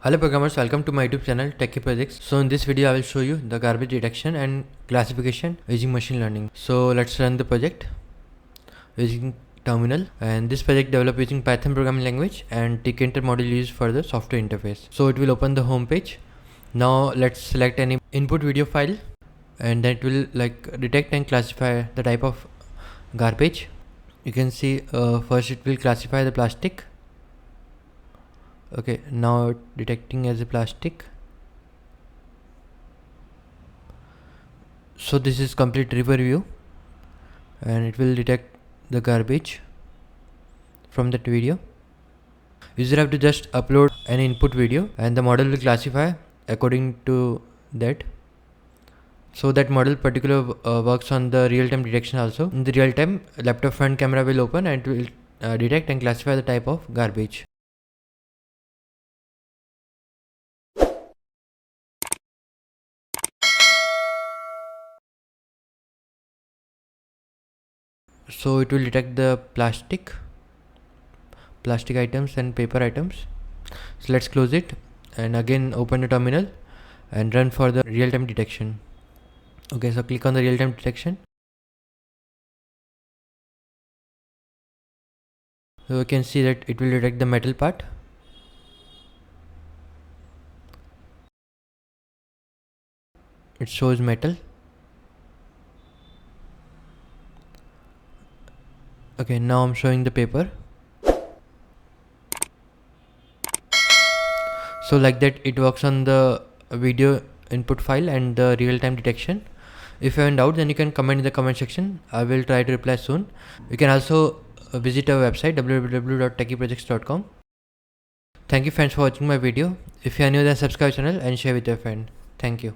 Hello programmers, welcome to my YouTube channel Techie Projects. So in this video I will show you the garbage detection and classification using machine learning. So let's run the project using terminal, and this project developed using Python programming language and Techie module used for the software interface. So it will open the home page. Now let's select any input video file, and then it will detect and classify the type of garbage. You can see first it will classify the plastic. Okay, now detecting as a plastic. So this is complete river view, and it will detect the garbage from that video. User have to just upload an input video and the model will classify according to that. So that model particular works on the real-time detection also. In the real-time, laptop front camera will open and it will detect and classify the type of garbage. So it will detect the plastic items and paper items. So let's close it and again open the terminal and run for the real-time detection. Okay, so click on the real-time detection. So you can see that it will detect the metal part. It shows metal. Okay, now I'm showing the paper. So like that it works on the video input file and the real-time detection. If you have any doubt, then you can comment in the comment section. I will try to reply soon. You can also visit our website www.techieprojects.com. Thank you friends for watching my video. If you are new, then subscribe channel and share with your friend. Thank you.